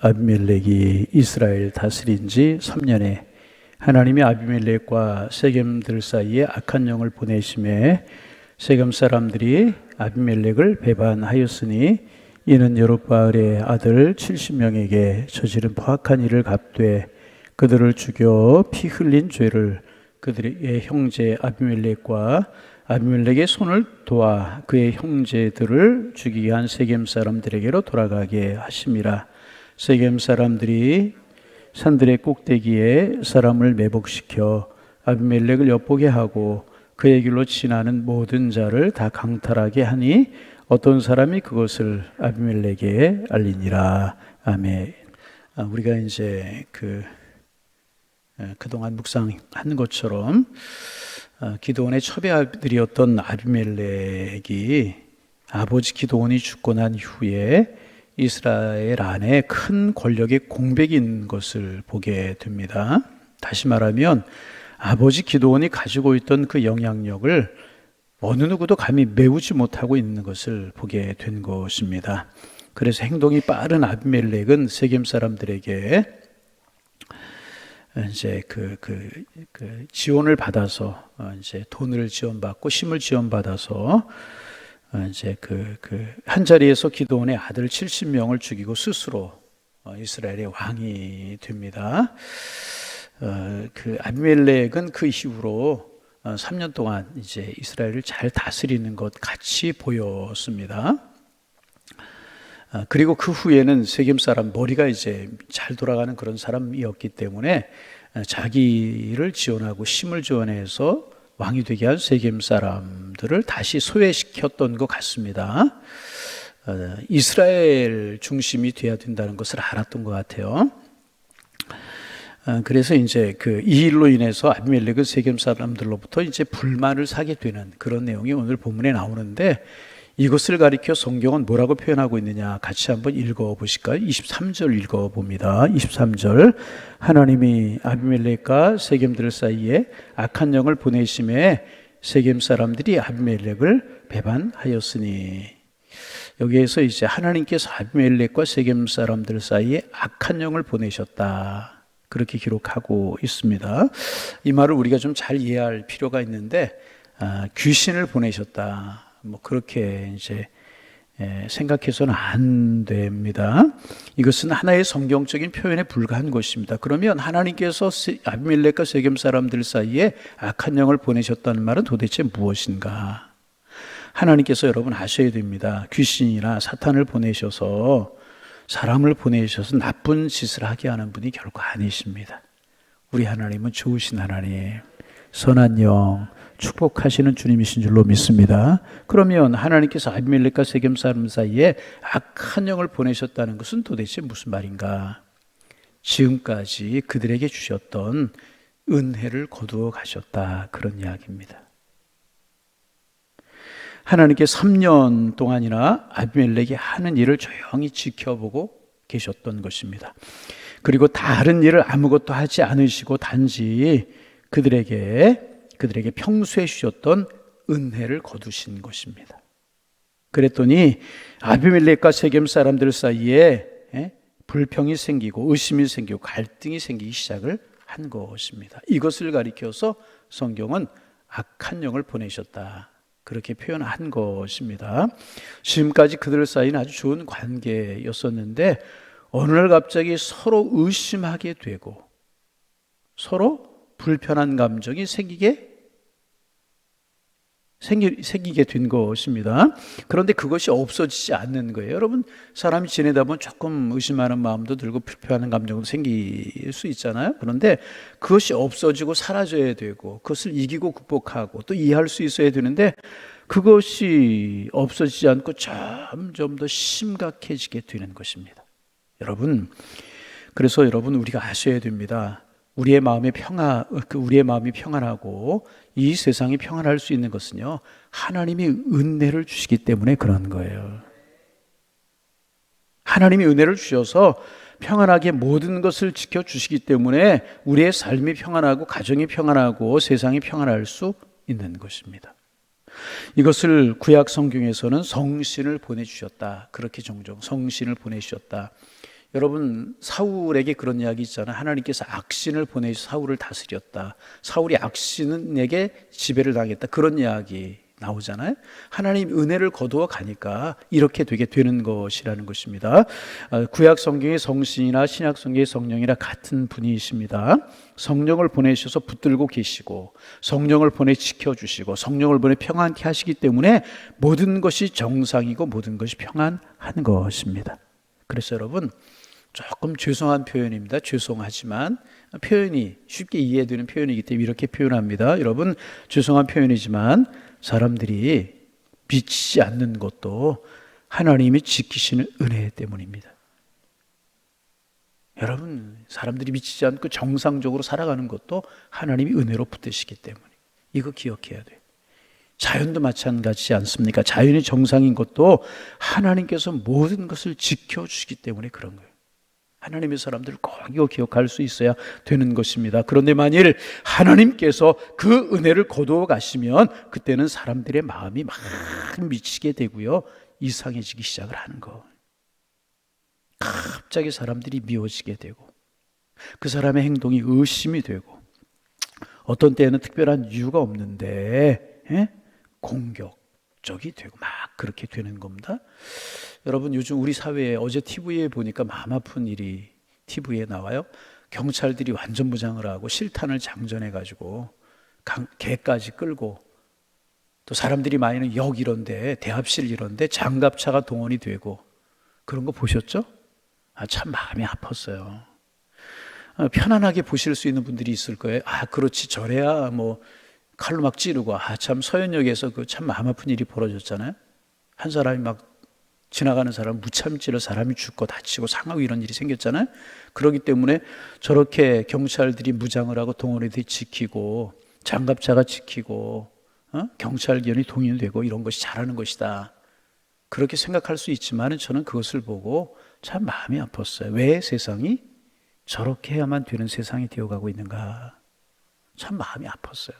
아비멜렉이 이스라엘 다스린 지 3년에 하나님이 아비멜렉과 세겜들 사이에 악한 영을 보내심에 세겜 사람들이 아비멜렉을 배반하였으니 이는 여룹바알의 아들 70명에게 저지른 포악한 일을 갚되 그들을 죽여 피 흘린 죄를 그들의 형제 아비멜렉과 아비멜렉의 손을 도와 그의 형제들을 죽이게 한 세겜 사람들에게로 돌아가게 하심이라. 세겜 사람들이 산들의 꼭대기에 사람을 매복시켜 아비멜렉을 엿보게 하고 그의 길로 지나는 모든 자를 다 강탈하게 하니 어떤 사람이 그것을 아비멜렉에게 알리니라. 아멘. 우리가 이제 그동안 묵상한 것처럼 기드온의 첩의 아들이었던 아비멜렉이 아버지 기드온이 죽고 난 이후에 이스라엘 안에 큰 권력의 공백이 있는 것을 보게 됩니다. 다시 말하면 아버지 기드온이 가지고 있던 그 영향력을 어느 누구도 감히 메우지 못하고 있는 것을 보게 된 것입니다. 그래서 행동이 빠른 아비멜렉은 세겜 사람들에게 이제 지원을 받아서 이제 돈을 지원받고 힘을 지원받아서 이제 한 자리에서 기드온의 아들 70명을 죽이고 스스로 이스라엘의 왕이 됩니다. 아비멜렉은 그 이후로 3년 동안 이제 이스라엘을 잘 다스리는 것 같이 보였습니다. 그리고 그 후에는 세겜 사람 머리가 이제 잘 돌아가는 그런 사람이었기 때문에 자기를 지원하고 힘을 지원해서 왕이 되게 한 세겜 사람들을 다시 소외시켰던 것 같습니다. 이스라엘 중심이 돼야 된다는 것을 알았던 것 같아요. 그래서 이제 이 일로 인해서 아비멜렉은 세겜 사람들로부터 이제 불만을 사게 되는 그런 내용이 오늘 본문에 나오는데, 이것을 가리켜 성경은 뭐라고 표현하고 있느냐 같이 한번 읽어보실까요? 23절 읽어봅니다. 23절 하나님이 아비멜렉과 세겜들 사이에 악한 영을 보내심에 세겜 사람들이 아비멜렉을 배반하였으니, 여기에서 이제 하나님께서 아비멜렉과 세겜 사람들 사이에 악한 영을 보내셨다, 그렇게 기록하고 있습니다. 이 말을 우리가 좀 잘 이해할 필요가 있는데, 귀신을 보내셨다, 그렇게 이제 생각해서는 안 됩니다. 이것은 하나의 성경적인 표현에 불과한 것입니다. 그러면 하나님께서 아비멜렉과 세겜 사람들 사이에 악한 영을 보내셨다는 말은 도대체 무엇인가? 하나님께서 여러분 아셔야 됩니다. 귀신이나 사탄을 보내셔서, 사람을 보내셔서 나쁜 짓을 하게 하는 분이 결코 아니십니다. 우리 하나님은 좋으신 하나님, 선한 영, 축복하시는 주님이신 줄로 믿습니다. 그러면 하나님께서 아비멜렉과 세겜 사람 사이에 악한 영을 보내셨다는 것은 도대체 무슨 말인가? 지금까지 그들에게 주셨던 은혜를 거두어 가셨다, 그런 이야기입니다. 하나님께 3년 동안이나 아비멜렉이 하는 일을 조용히 지켜보고 계셨던 것입니다. 그리고 다른 일을 아무것도 하지 않으시고 단지 그들에게 평소에 주셨던 은혜를 거두신 것입니다. 그랬더니 아비멜렉과 세겜 사람들 사이에 불평이 생기고 의심이 생기고 갈등이 생기기 시작을 한 것입니다. 이것을 가리켜서 성경은 악한 영을 보내셨다, 그렇게 표현한 것입니다. 지금까지 그들 사이는 아주 좋은 관계였었는데 어느 날 갑자기 서로 의심하게 되고 서로 불편한 감정이 생기게 된 것입니다. 그런데 그것이 없어지지 않는 거예요. 여러분, 사람이 지내다 보면 조금 의심하는 마음도 들고 불편한 감정도 생길 수 있잖아요. 그런데 그것이 없어지고 사라져야 되고 그것을 이기고 극복하고 또 이해할 수 있어야 되는데, 그것이 없어지지 않고 점점 더 심각해지게 되는 것입니다. 여러분, 그래서 우리가 아셔야 됩니다. 우리의 마음이 평안하고 이 세상이 평안할 수 있는 것은요, 하나님이 은혜를 주시기 때문에 그런 거예요. 하나님이 은혜를 주셔서 평안하게 모든 것을 지켜주시기 때문에 우리의 삶이 평안하고 가정이 평안하고 세상이 평안할 수 있는 것입니다. 이것을 구약 성경에서는 성신을 보내주셨다, 그렇게 종종 성신을 보내주셨다. 여러분, 사울에게 그런 이야기 있잖아요. 하나님께서 악신을 보내서 사울을 다스렸다. 사울이 악신에게 지배를 당했다. 그런 이야기 나오잖아요. 하나님 은혜를 거두어 가니까 이렇게 되게 되는 것이라는 것입니다. 구약 성경의 성신이나 신약 성경의 성령이라 같은 분이십니다. 성령을 보내셔서 붙들고 계시고, 성령을 보내 지켜주시고, 성령을 보내 평안케 하시기 때문에 모든 것이 정상이고 모든 것이 평안한 것입니다. 그래서 여러분, 조금 죄송한 표현입니다. 죄송하지만 표현이 쉽게 이해되는 표현이기 때문에 이렇게 표현합니다. 여러분, 죄송한 표현이지만 사람들이 미치지 않는 것도 하나님이 지키시는 은혜 때문입니다. 여러분, 사람들이 미치지 않고 정상적으로 살아가는 것도 하나님이 은혜로 붙드시기 때문에 이거 기억해야 돼요. 자연도 마찬가지지 않습니까? 자연이 정상인 것도 하나님께서 모든 것을 지켜주시기 때문에 그런 거예요. 하나님의 사람들 꼭 이거 기억할 수 있어야 되는 것입니다. 그런데 만일 하나님께서 그 은혜를 거두어 가시면 그때는 사람들의 마음이 막 미치게 되고요, 이상해지기 시작을 하는 거. 갑자기 사람들이 미워지게 되고 그 사람의 행동이 의심이 되고 어떤 때는 특별한 이유가 없는데 공격적이 되고 막 그렇게 되는 겁니다. 여러분, 요즘 우리 사회에 어제 TV에 보니까 마음 아픈 일이 TV에 나와요. 경찰들이 완전 무장을 하고 실탄을 장전해 가지고 개까지 끌고 또 사람들이 많이 있는 역 이런데, 대합실 이런데 장갑차가 동원이 되고 그런 거 보셨죠? 참 마음이 아팠어요. 편안하게 보실 수 있는 분들이 있을 거예요. 그렇지, 저래야 뭐 칼로 막 찌르고. 참 서현역에서 그 참 마음 아픈 일이 벌어졌잖아요. 한 사람이 막 지나가는 사람 무참 찌르 사람이 죽고 다치고 상하고 이런 일이 생겼잖아요. 그렇기 때문에 저렇게 경찰들이 무장을 하고 동원이 돼 지키고 장갑차가 지키고 경찰견이 동원되고 이런 것이 잘하는 것이다. 그렇게 생각할 수 있지만 저는 그것을 보고 참 마음이 아팠어요. 왜 세상이 저렇게 해야만 되는 세상이 되어가고 있는가. 참 마음이 아팠어요.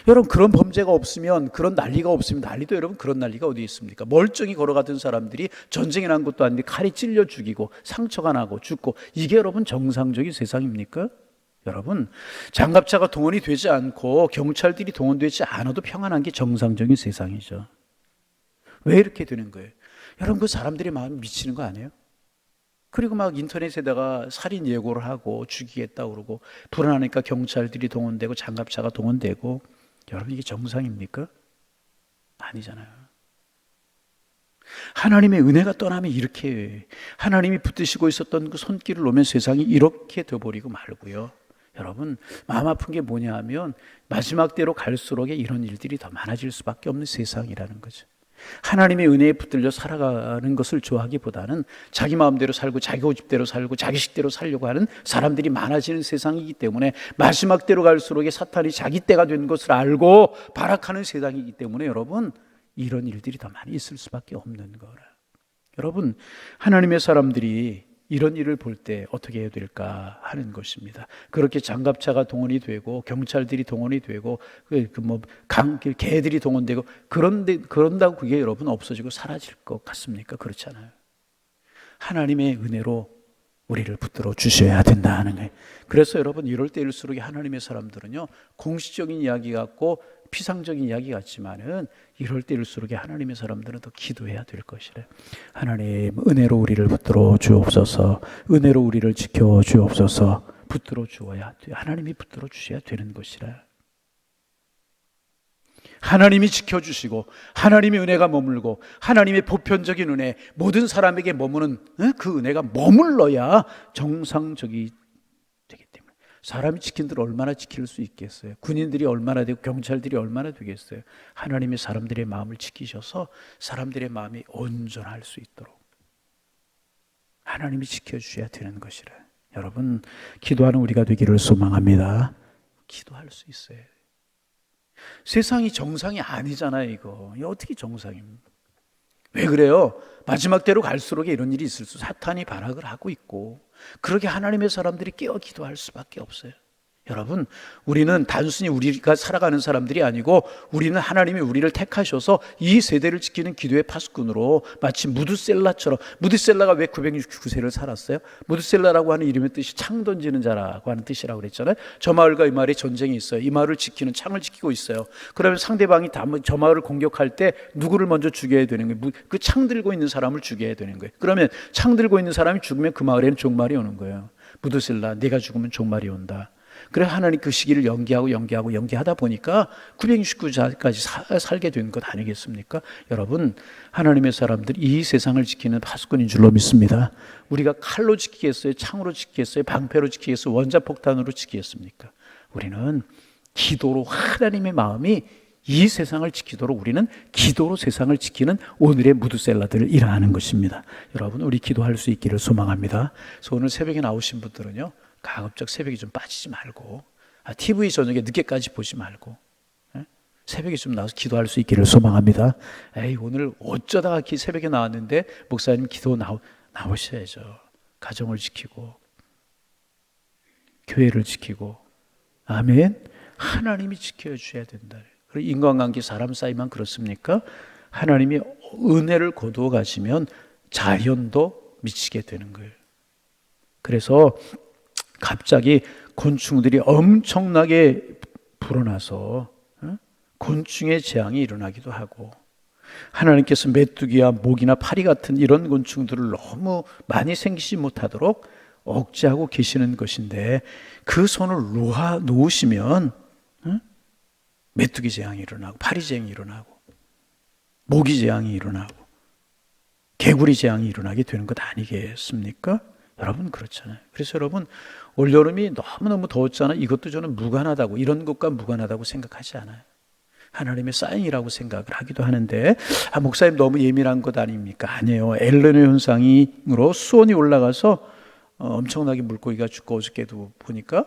여러분, 그런 범죄가 없으면, 그런 난리가 없으면, 난리도 여러분 그런 난리가 어디 있습니까? 멀쩡히 걸어가던 사람들이 전쟁이 난 것도 아닌데 칼이 찔려 죽이고 상처가 나고 죽고, 이게 여러분 정상적인 세상입니까? 여러분, 장갑차가 동원이 되지 않고 경찰들이 동원되지 않아도 평안한 게 정상적인 세상이죠. 왜 이렇게 되는 거예요? 여러분, 그 사람들의 마음이 미치는 거 아니에요? 그리고 막 인터넷에다가 살인 예고를 하고 죽이겠다 그러고 불안하니까 경찰들이 동원되고 장갑차가 동원되고. 여러분, 이게 정상입니까? 아니잖아요. 하나님의 은혜가 떠나면 이렇게, 하나님이 붙드시고 있었던 그 손길을 놓으면 세상이 이렇게 되어버리고 말고요. 여러분, 마음 아픈 게 뭐냐 하면 마지막 때로 갈수록 이런 일들이 더 많아질 수밖에 없는 세상이라는 거죠. 하나님의 은혜에 붙들려 살아가는 것을 좋아하기보다는 자기 마음대로 살고 자기 고집대로 살고 자기 식대로 살려고 하는 사람들이 많아지는 세상이기 때문에, 마지막 때로 갈수록 사탄이 자기 때가 된 것을 알고 발악하는 세상이기 때문에 여러분, 이런 일들이 더 많이 있을 수밖에 없는 거라. 여러분, 하나님의 사람들이 이런 일을 볼 때 어떻게 해야 될까 하는 것입니다. 그렇게 장갑차가 동원이 되고 경찰들이 동원이 되고 개들이 동원되고 그런다고 그게 여러분 없어지고 사라질 것 같습니까? 그렇지 않아요. 하나님의 은혜로 우리를 붙들어 주셔야 된다는 거예요. 그래서 여러분, 이럴 때일수록 하나님의 사람들은요, 공식적인 이야기 같고 피상적인 이야기 같지만은 이럴 때일수록 하나님의 사람들은 더 기도해야 될 것이래. 하나님, 은혜로 우리를 붙들어 주옵소서. 은혜로 우리를 지켜 주옵소서. 붙들어 주어야 돼. 하나님이 붙들어 주셔야 되는 것이라. 하나님이 지켜주시고 하나님의 은혜가 머물고 하나님의 보편적인 은혜, 모든 사람에게 머무는 그 은혜가 머물러야 정상적이 되기 때문에. 사람이 지킨 대로 얼마나 지킬 수 있겠어요? 군인들이 얼마나 되고 경찰들이 얼마나 되겠어요? 하나님의 사람들의 마음을 지키셔서 사람들의 마음이 온전할 수 있도록 하나님이 지켜주셔야 되는 것이라. 여러분, 기도하는 우리가 되기를 소망합니다. 기도할 수 있어요. 세상이 정상이 아니잖아요. 이거 어떻게 정상입니까? 왜 그래요? 마지막 때로 갈수록 이런 일이 있을 수, 사탄이 발악을 하고 있고, 그렇게 하나님의 사람들이 깨어 기도할 수밖에 없어요. 여러분, 우리는 단순히 우리가 살아가는 사람들이 아니고 우리는 하나님이 우리를 택하셔서 이 세대를 지키는 기도의 파수꾼으로, 마치 무드셀라처럼. 무드셀라가 왜 969세를 살았어요? 무드셀라라고 하는 이름의 뜻이 창 던지는 자라고 하는 뜻이라고 그랬잖아요. 저 마을과 이 마을에 전쟁이 있어요. 이 마을을 지키는, 창을 지키고 있어요. 그러면 상대방이 저 마을을 공격할 때 누구를 먼저 죽여야 되는 거예요? 그 창 들고 있는 사람을 죽여야 되는 거예요. 그러면 창 들고 있는 사람이 죽으면 그 마을에는 종말이 오는 거예요. 무드셀라, 네가 죽으면 종말이 온다. 그래 하나님 그 시기를 연기하다 보니까 969자까지 살게 된 것 아니겠습니까? 여러분, 하나님의 사람들이 이 세상을 지키는 파수꾼인 줄로 믿습니다. 우리가 칼로 지키겠어요? 창으로 지키겠어요? 방패로 지키겠어요? 원자폭탄으로 지키겠습니까? 우리는 기도로, 하나님의 마음이 이 세상을 지키도록 우리는 기도로 세상을 지키는 오늘의 무드셀라들을 일하는 것입니다. 여러분, 우리 기도할 수 있기를 소망합니다. 그래서 오늘 새벽에 나오신 분들은요, 가급적 새벽에 좀 빠지지 말고, TV 저녁에 늦게까지 보지 말고, 새벽에 좀 나와서 기도할 수 있기를 소망합니다. 오늘 어쩌다가 새벽에 나왔는데 목사님 기도 나오셔야죠. 가정을 지키고 교회를 지키고, 아멘. 하나님이 지켜주셔야 된다. 그리고 인간관계, 사람 사이만 그렇습니까? 하나님이 은혜를 거두어 가시면 자연도 미치게 되는 거예요. 그래서 갑자기 곤충들이 엄청나게 불어나서 곤충의 재앙이 일어나기도 하고, 하나님께서 메뚜기와 모기나 파리 같은 이런 곤충들을 너무 많이 생기지 못하도록 억제하고 계시는 것인데, 그 손을 놓으시면 메뚜기 재앙이 일어나고, 파리 재앙이 일어나고, 모기 재앙이 일어나고, 개구리 재앙이 일어나게 되는 것 아니겠습니까? 여러분, 그렇잖아요. 그래서 여러분, 올여름이 너무너무 더웠잖아요. 이것도 저는 무관하다고, 이런 것과 무관하다고 생각하지 않아요. 하나님의 사인이라고 생각을 하기도 하는데, 목사님 너무 예민한 것 아닙니까? 아니에요. 엘니뇨 현상으로 수온이 올라가서 엄청나게 물고기가 죽고, 어저께도 보니까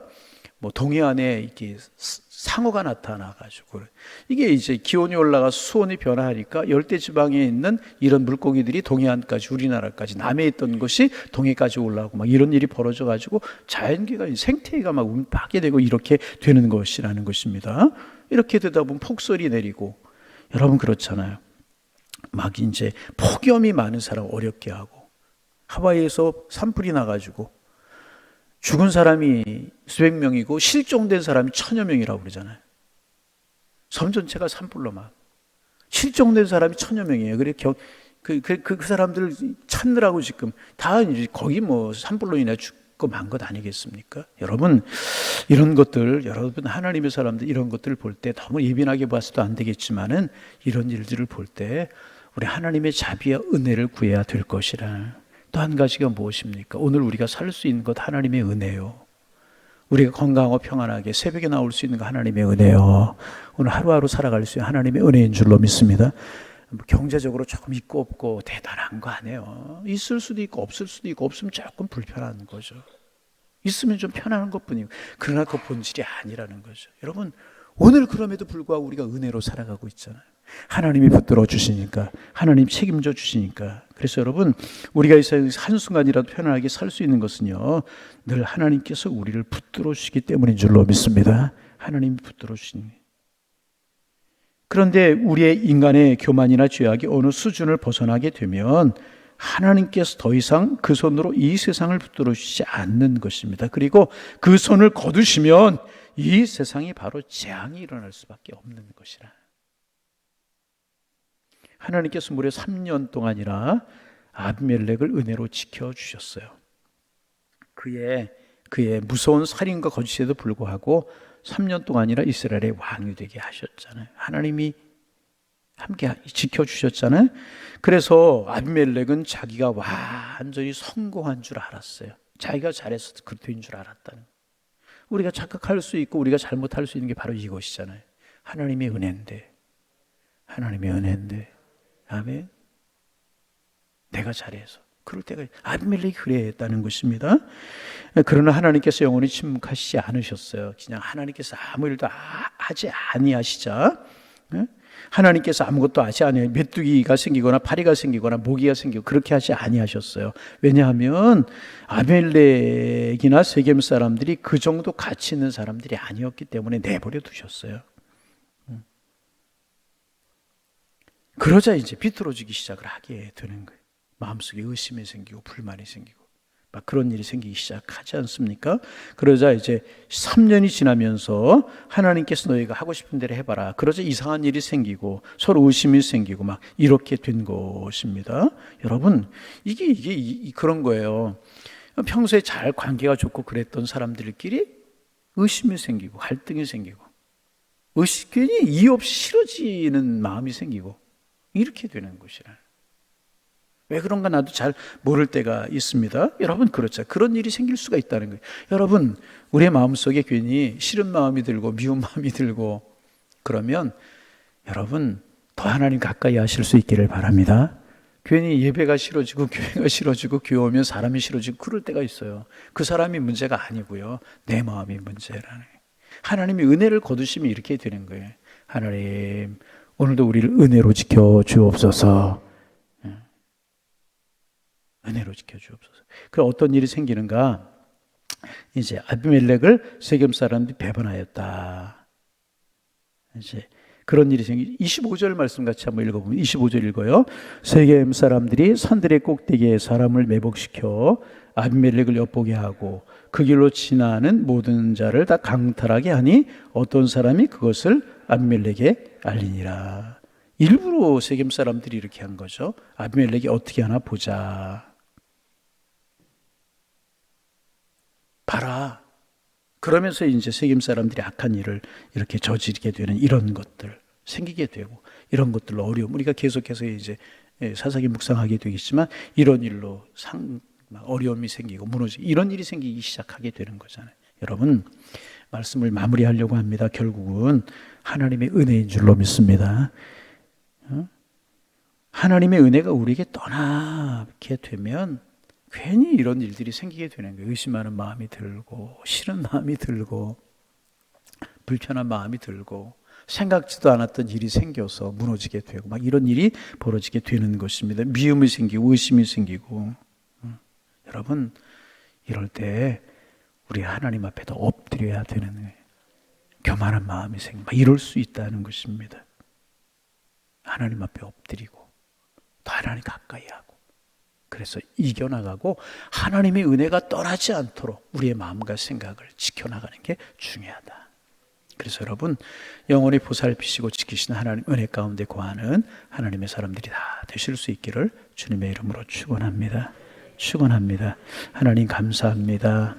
동해안에 이렇게 상어가 나타나가지고, 이게 이제 기온이 올라가 수온이 변화하니까 열대 지방에 있는 이런 물고기들이 동해안까지, 우리나라까지, 남해 있던 것이 동해까지 올라오고 막 이런 일이 벌어져가지고 자연계가, 생태계가 막 파괴 되고 이렇게 되는 것이라는 것입니다. 이렇게 되다 보면 폭설이 내리고, 여러분 그렇잖아요. 막 이제 폭염이 많은 사람 어렵게 하고, 하와이에서 산불이 나가지고 죽은 사람이 수백 명이고 실종된 사람이 1000여 명이라고 그러잖아요. 섬 전체가 산불로 막 실종된 사람이 1000여 명이에요. 그래 그 사람들 찾느라고 지금 다 이제 거기 산불로 인해 죽고 만 것 아니겠습니까? 여러분, 이런 것들, 여러분 하나님의 사람들 이런 것들을 볼 때 너무 예민하게 봐서도 안 되겠지만은, 이런 일들을 볼 때 우리 하나님의 자비와 은혜를 구해야 될 것이라. 또 한 가지가 무엇입니까? 오늘 우리가 살 수 있는 것 하나님의 은혜요. 우리가 건강하고 평안하게 새벽에 나올 수 있는 거 하나님의 은혜요. 오늘 하루하루 살아갈 수 있는 하나님의 은혜인 줄로 믿습니다. 경제적으로 조금 있고 없고 대단한 거 아니에요. 있을 수도 있고 없을 수도 있고, 없으면 조금 불편한 거죠. 있으면 좀 편안한 것뿐이고, 그러나 그 본질이 아니라는 거죠. 여러분, 오늘 그럼에도 불구하고 우리가 은혜로 살아가고 있잖아요. 하나님이 붙들어 주시니까, 하나님 책임져 주시니까. 그래서 여러분, 우리가 이 세상에서 한순간이라도 편안하게 살 수 있는 것은요, 늘 하나님께서 우리를 붙들어 주시기 때문인 줄로 믿습니다. 하나님이 붙들어 주시니. 그런데 우리의 인간의 교만이나 죄악이 어느 수준을 벗어나게 되면 하나님께서 더 이상 그 손으로 이 세상을 붙들어 주시지 않는 것입니다. 그리고 그 손을 거두시면 이 세상이 바로 재앙이 일어날 수밖에 없는 것이라. 하나님께서 무려 3년 동안이나 아비멜렉을 은혜로 지켜주셨어요. 그의 무서운 살인과 거짓에도 불구하고 3년 동안이나 이스라엘의 왕이 되게 하셨잖아요. 하나님이 함께 지켜주셨잖아요. 그래서 아비멜렉은 자기가 완전히 성공한 줄 알았어요. 자기가 잘해서 그렇게 줄 알았다는. 우리가 착각할 수 있고 우리가 잘못할 수 있는 게 바로 이것이잖아요. 하나님의 은혜인데, 하나님의 은혜인데, 아멘. 내가 잘해서. 그럴 때가 아비멜렉이 그랬다는 것입니다. 그러나 하나님께서 영원히 침묵하시지 않으셨어요. 그냥 하나님께서 아무 일도 하지 아니하시자 하나님께서 아무것도 하지 않아요. 메뚜기가 생기거나 파리가 생기거나 모기가 생기고 그렇게 하지 아니하셨어요. 왜냐하면 아비멜렉이나 세겜 사람들이 그 정도 가치 있는 사람들이 아니었기 때문에 내버려 두셨어요. 그러자 이제 비뚤어지기 시작을 하게 되는 거예요. 마음속에 의심이 생기고 불만이 생기고 막 그런 일이 생기기 시작하지 않습니까? 그러자 이제 3년이 지나면서 하나님께서 너희가 하고 싶은 대로 해봐라. 그러자 이상한 일이 생기고 서로 의심이 생기고 막 이렇게 된 것입니다. 여러분, 이게 그런 거예요. 평소에 잘 관계가 좋고 그랬던 사람들끼리 의심이 생기고 갈등이 생기고 괜히 이유 없이 싫어지는 마음이 생기고 이렇게 되는 것이라. 왜 그런가 나도 잘 모를 때가 있습니다. 여러분, 그렇죠. 그런 일이 생길 수가 있다는 거예요. 여러분, 우리의 마음속에 괜히 싫은 마음이 들고 미운 마음이 들고 그러면 여러분 더 하나님 가까이 하실 수 있기를 바랍니다. 괜히 예배가 싫어지고 교회가 싫어지고 교회 오면 사람이 싫어지고 그럴 때가 있어요. 그 사람이 문제가 아니고요. 내 마음이 문제라는 거예요. 하나님이 은혜를 거두시면 이렇게 되는 거예요. 하나님, 오늘도 우리를 은혜로 지켜 주옵소서. 은혜로 지켜주옵소서. 그 어떤 일이 생기는가? 이제 아비멜렉을 세겜 사람들이 배반하였다. 이제 그런 일이 생기. 25절 말씀 같이 한번 읽어보면 25절 읽어요. 세겜 사람들이 산들의 꼭대기에 사람을 매복시켜 아비멜렉을 엿보게 하고 그 길로 지나는 모든 자를 다 강탈하게 하니 어떤 사람이 그것을 아비멜렉에 알리니라. 일부러 세겜 사람들이 이렇게 한 거죠. 아비멜렉이 어떻게 하나 보자. 봐라. 그러면서 이제 세겜 사람들이 악한 일을 이렇게 저지르게 되는 이런 것들 생기게 되고 이런 것들로 어려움. 우리가 계속해서 이제 사사기 묵상하게 되겠지만 이런 일로 어려움이 생기고 무너지고 이런 일이 생기기 시작하게 되는 거잖아요. 여러분, 말씀을 마무리하려고 합니다. 결국은 하나님의 은혜인 줄로 믿습니다. 하나님의 은혜가 우리에게 떠나게 되면 괜히 이런 일들이 생기게 되는 거예요. 의심하는 마음이 들고 싫은 마음이 들고 불편한 마음이 들고 생각지도 않았던 일이 생겨서 무너지게 되고 막 이런 일이 벌어지게 되는 것입니다. 미움이 생기고 의심이 생기고 여러분, 이럴 때 우리 하나님 앞에 더 엎드려야 되는 거예요. 교만한 마음이 생기고 막 이럴 수 있다는 것입니다. 하나님 앞에 엎드리고 더 하나님 가까이 하고 그래서 이겨나가고 하나님의 은혜가 떠나지 않도록 우리의 마음과 생각을 지켜나가는 게 중요하다. 그래서 여러분, 영원히 보살피시고 지키시는 하나님 은혜 가운데 거하는 하나님의 사람들이 다 되실 수 있기를 주님의 이름으로 축원합니다. 축원합니다. 하나님 감사합니다.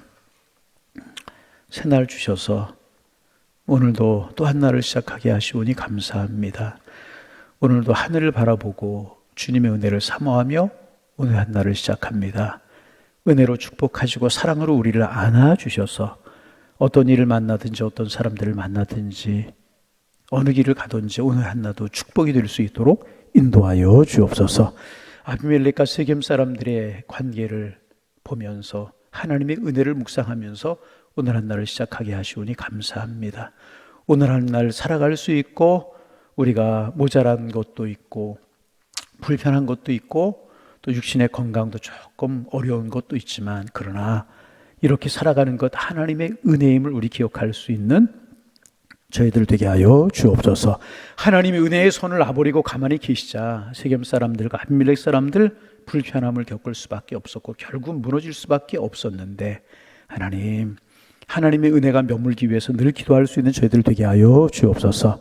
새날 주셔서 오늘도 또 한 날을 시작하게 하시오니 감사합니다. 오늘도 하늘을 바라보고 주님의 은혜를 사모하며 오늘 한 날을 시작합니다. 은혜로 축복하시고 사랑으로 우리를 안아주셔서 어떤 일을 만나든지 어떤 사람들을 만나든지 어느 길을 가든지 오늘 한나도 축복이 될 수 있도록 인도하여 주옵소서. 아비멜렉과 세겜 사람들의 관계를 보면서 하나님의 은혜를 묵상하면서 오늘 한날을 시작하게 하시오니 감사합니다. 오늘 한날 살아갈 수 있고 우리가 모자란 것도 있고 불편한 것도 있고 또 육신의 건강도 조금 어려운 것도 있지만 그러나 이렇게 살아가는 것 하나님의 은혜임을 우리 기억할 수 있는 저희들 되게 하여 주옵소서. 하나님의 은혜의 손을 놔버리고 가만히 계시자 세겜 사람들과 아비멜렉 사람들 불편함을 겪을 수밖에 없었고 결국 무너질 수밖에 없었는데 하나님, 하나님의 은혜가 머물기 위해서 늘 기도할 수 있는 저희들 되게 하여 주옵소서.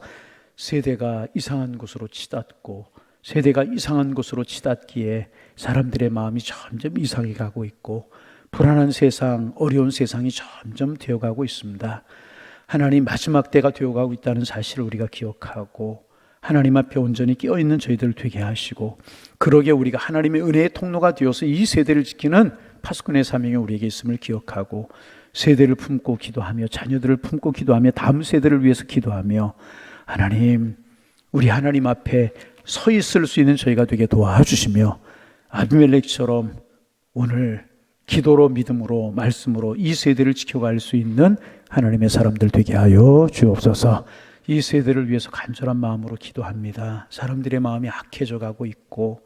세대가 이상한 곳으로 치닫고 세대가 이상한 곳으로 치닫기에 사람들의 마음이 점점 이상해 가고 있고 불안한 세상, 어려운 세상이 점점 되어가고 있습니다. 하나님, 마지막 때가 되어가고 있다는 사실을 우리가 기억하고 하나님 앞에 온전히 깨어있는 저희들을 되게 하시고 그러게 우리가 하나님의 은혜의 통로가 되어서 이 세대를 지키는 파수꾼의 사명이 우리에게 있음을 기억하고 세대를 품고 기도하며 자녀들을 품고 기도하며 다음 세대를 위해서 기도하며 하나님, 우리 하나님 앞에 서 있을 수 있는 저희가 되게 도와주시며 아비멜렉처럼 오늘 기도로 믿음으로 말씀으로 이 세대를 지켜갈 수 있는 하나님의 사람들 되게 하여 주옵소서. 이 세대를 위해서 간절한 마음으로 기도합니다. 사람들의 마음이 악해져 가고 있고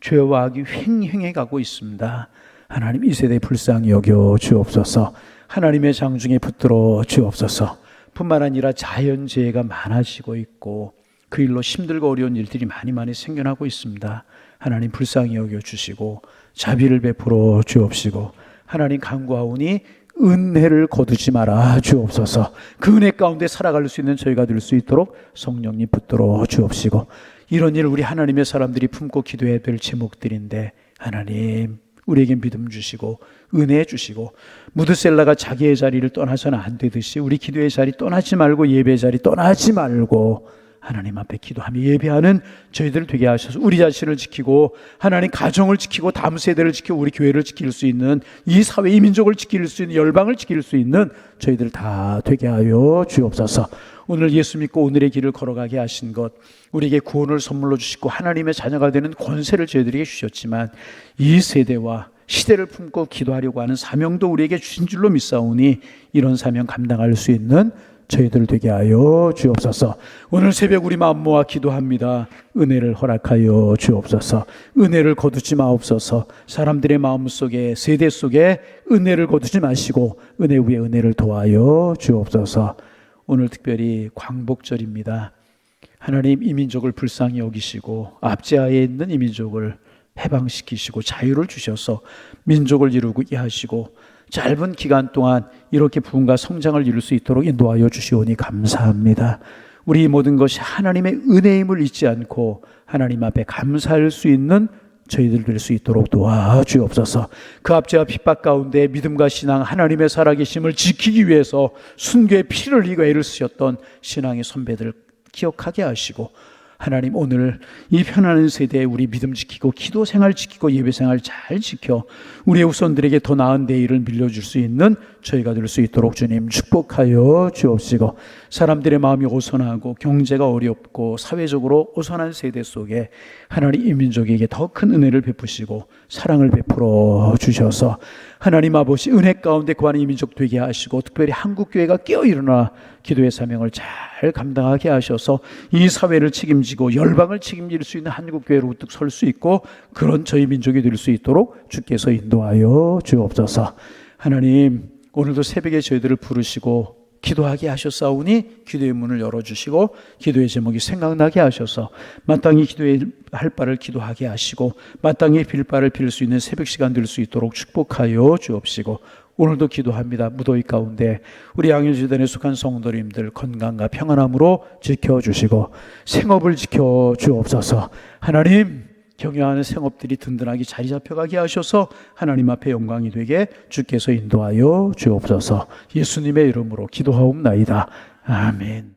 죄와 악이 횡행해 가고 있습니다. 하나님 이 세대 불쌍히 여겨 주옵소서. 하나님의 장중에 붙들어 주옵소서. 뿐만 아니라 자연재해가 많아지고 있고 그 일로 힘들고 어려운 일들이 많이 생겨나고 있습니다. 하나님 불쌍히 여겨 주시고 자비를 베풀어 주옵시고 하나님 간구하오니 은혜를 거두지 마라 주옵소서. 그 은혜 가운데 살아갈 수 있는 저희가 될 수 있도록 성령님 붙들어 주옵시고 이런 일 우리 하나님의 사람들이 품고 기도해야 될 제목들인데 하나님 우리에게 믿음 주시고 은혜 주시고 무드셀라가 자기의 자리를 떠나서는 안 되듯이 우리 기도의 자리 떠나지 말고 예배의 자리 떠나지 말고 하나님 앞에 기도하며 예배하는 저희들 되게 하셔서 우리 자신을 지키고 하나님 가정을 지키고 다음 세대를 지키고 우리 교회를 지킬 수 있는 이 사회 이 민족을 지킬 수 있는 열방을 지킬 수 있는 저희들 다 되게 하여 주옵소서. 오늘 예수 믿고 오늘의 길을 걸어가게 하신 것 우리에게 구원을 선물로 주시고 하나님의 자녀가 되는 권세를 저희들에게 주셨지만 이 세대와 시대를 품고 기도하려고 하는 사명도 우리에게 주신 줄로 믿사오니 이런 사명 감당할 수 있는 저희들 되게 하여 주옵소서. 오늘 새벽 우리 마음 모아 기도합니다. 은혜를 허락하여 주옵소서. 은혜를 거두지 마옵소서. 사람들의 마음 속에 세대 속에 은혜를 거두지 마시고 은혜 위에 은혜를 도하여 주옵소서. 오늘 특별히 광복절입니다. 하나님 이 민족을 불쌍히 여기시고 압제하에 있는 이 민족을 해방시키시고 자유를 주셔서 민족을 이루게 하시고 짧은 기간 동안 이렇게 부흥과 성장을 이룰 수 있도록 인도하여 주시오니 감사합니다. 우리 모든 것이 하나님의 은혜임을 잊지 않고 하나님 앞에 감사할 수 있는 저희들 될 수 있도록 도와주옵소서. 그 압제와 핍박 가운데 믿음과 신앙 하나님의 살아계심을 지키기 위해서 순교의 피를 흘리고 애를 쓰셨던 신앙의 선배들 기억하게 하시고 하나님 오늘 이 편안한 세대에 우리 믿음 지키고 기도 생활 지키고 예배 생활 잘 지켜 우리의 후손들에게 더 나은 내일을 밀려줄 수 있는 저희가 될 수 있도록 주님 축복하여 주옵시고 사람들의 마음이 오선하고 경제가 어렵고 사회적으로 오선한 세대 속에 하나님 이 민족에게 더 큰 은혜를 베푸시고 사랑을 베풀어 주셔서 하나님 아버지 은혜 가운데 거하는 이 민족 되게 하시고 특별히 한국교회가 깨어일어나 기도의 사명을 잘 감당하게 하셔서 이 사회를 책임지고 열방을 책임질 수 있는 한국교회로 우뚝 설 수 있고 그런 저희 민족이 될 수 있도록 주께서 인도하여 주옵소서. 하나님 오늘도 새벽에 저희들을 부르시고 기도하게 하셨사오니 기도의 문을 열어주시고 기도의 제목이 생각나게 하셔서 마땅히 기도할 바를 기도하게 하시고 마땅히 빌 바를 빌 수 있는 새벽 시간 될 수 있도록 축복하여 주옵시고 오늘도 기도합니다. 무더위 가운데 우리 양일주단에 속한 성도님들 건강과 평안함으로 지켜주시고 생업을 지켜주옵소서. 하나님 경영하는 생업들이 든든하게 자리 잡혀가게 하셔서 하나님 앞에 영광이 되게 주께서 인도하여 주옵소서. 예수님의 이름으로 기도하옵나이다. 아멘.